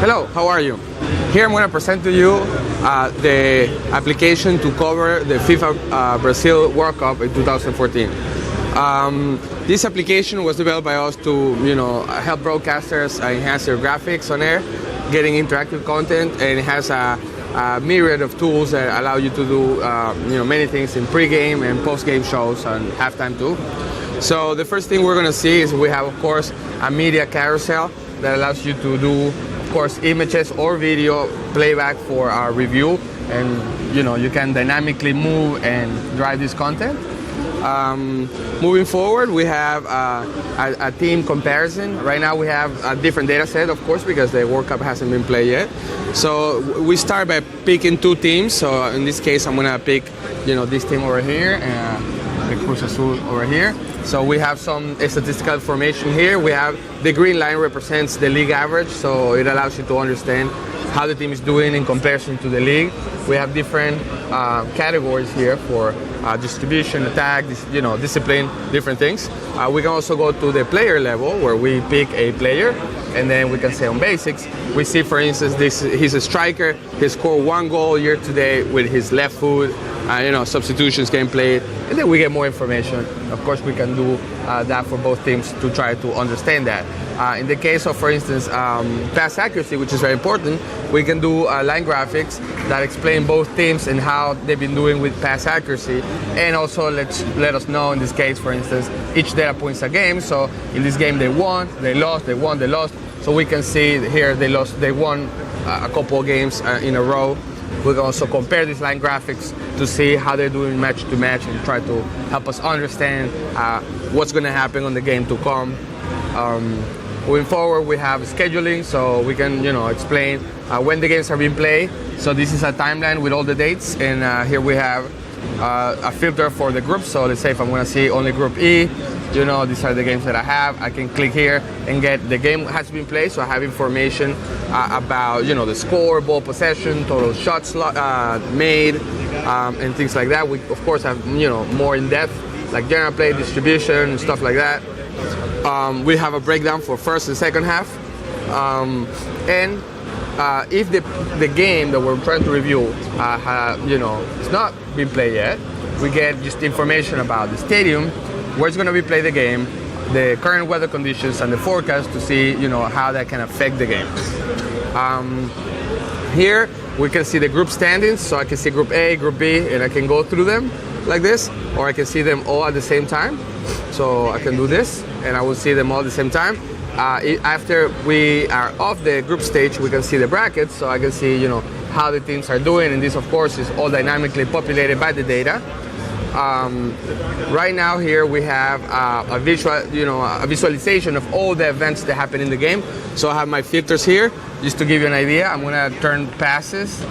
Hello, how are you? Here I'm going to present to you the application to cover the FIFA Brazil World Cup in 2014. This application was developed by us to, help broadcasters enhance their graphics on air, getting interactive content, and it has a myriad of tools that allow you to do, many things in pre-game and post-game shows and halftime too. So the first thing we're going to see is we have, of course, a media carousel that allows you to do, of course, images or video playback for our review, and you can dynamically move and drive this content. Moving forward, we have a team comparison. Right now we have a different data set, of course, because the World Cup hasn't been played yet. So we start by picking two teams. So in this case, I'm gonna pick, this team over here and the Cruz Azul over here. So we have some statistical information here. We have the green line represents the league average, so it allows you to understand how the team is doing in comparison to the league. We have different categories here for distribution, attack, discipline, different things. We can also go to the player level where we pick a player, and then we can say on basics. We see, for instance, he's a striker. He scored 1 goal year to date with his left foot. Substitutions getting played, and then we get more information. Of course, we can do that for both teams to try to understand that. In the case of, for instance, pass accuracy, which is very important, we can do line graphics that explain both teams and how they've been doing with pass accuracy, and also let us know, in this case, for instance, each data points a game. So in this game they won, they lost, they won, they lost. So we can see here they won a couple of games in a row. We can also compare these line graphics to see how they're doing match to match and try to help us understand what's going to happen on the game to come. Moving forward, we have scheduling, so we can explain when the games are being played. So this is a timeline with all the dates, and here we have a filter for the groups. So let's say if I'm going to see only Group E, these are the games that I have. I can click here and get the game has been played, so I have information about the score, ball possession, total shots made, and things like that. We of course have more in depth, like general play, distribution, and stuff like that. We have a breakdown for first and second half, and if the game that we're trying to review it's not been played yet, we get just information about the stadium, where it's going to be played the game, the current weather conditions, and the forecast to see how that can affect the game. Here we can see the group standings, so I can see Group A, Group B, and I can go through them like this, or I can see them all at the same time. So I can do this, and I will see them all at the same time. After we are off the group stage, we can see the brackets, so I can see how the teams are doing, and this of course is all dynamically populated by the data. Right now here we have a visualization of all the events that happen in the game. So I have my filters here, just to give you an idea. I'm gonna turn passes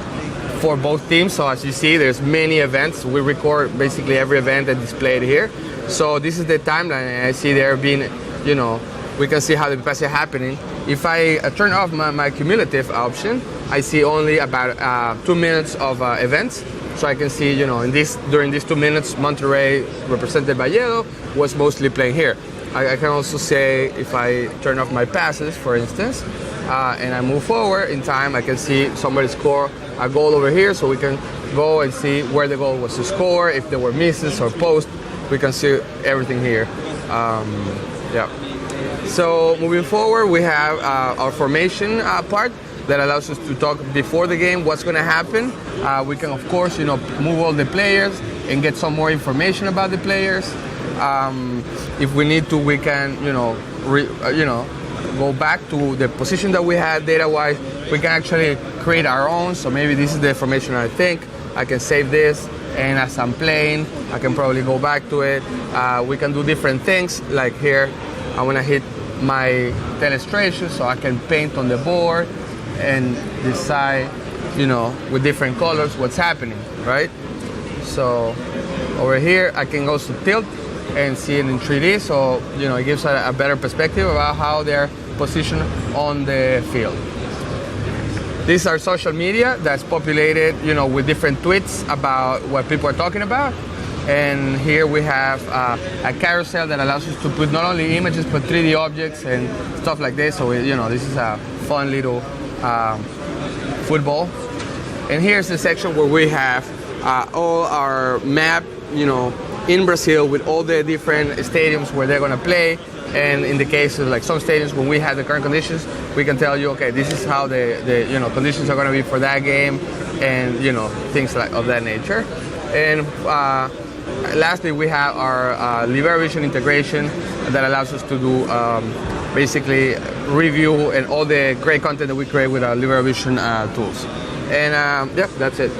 for both teams. So as you see, there's many events. We record basically every event that's displayed here. So this is the timeline, and I see there being, we can see how the passes are happening. If I turn off my cumulative option, I see only about 2 minutes of events. So I can see, during these 2 minutes, Monterrey, represented by yellow, was mostly playing here. I can also say, if I turn off my passes, for instance, and I move forward in time, I can see somebody score a goal over here, so we can go and see where the goal was to score, if there were misses or posts. We can see everything here. So moving forward, we have our formation part that allows us to talk before the game what's going to happen. We can of course move all the players and get some more information about the players. If we need to, we can go back to the position that we had data-wise. We can actually create our own. So maybe this is the information I think. I can save this, and as I'm playing, I can probably go back to it. We can do different things, like here, I want to hit my illustration so I can paint on the board and decide, with different colors what's happening, right? So over here, I can also tilt and see it in 3D, so it gives a better perspective about how they're positioned on the field. These are social media that's populated, with different tweets about what people are talking about. And here we have a carousel that allows us to put not only images but 3D objects and stuff like this. So this is a fun little football. And here's the section where we have all our map, in Brazil with all the different stadiums where they're going to play. And in the case of like some stadiums, when we have the current conditions, we can tell you, okay, this is how the conditions are going to be for that game, and things like of that nature. And lastly, we have our LiberaVision integration that allows us to do basically review and all the great content that we create with our LiberaVision tools. And yeah, that's it.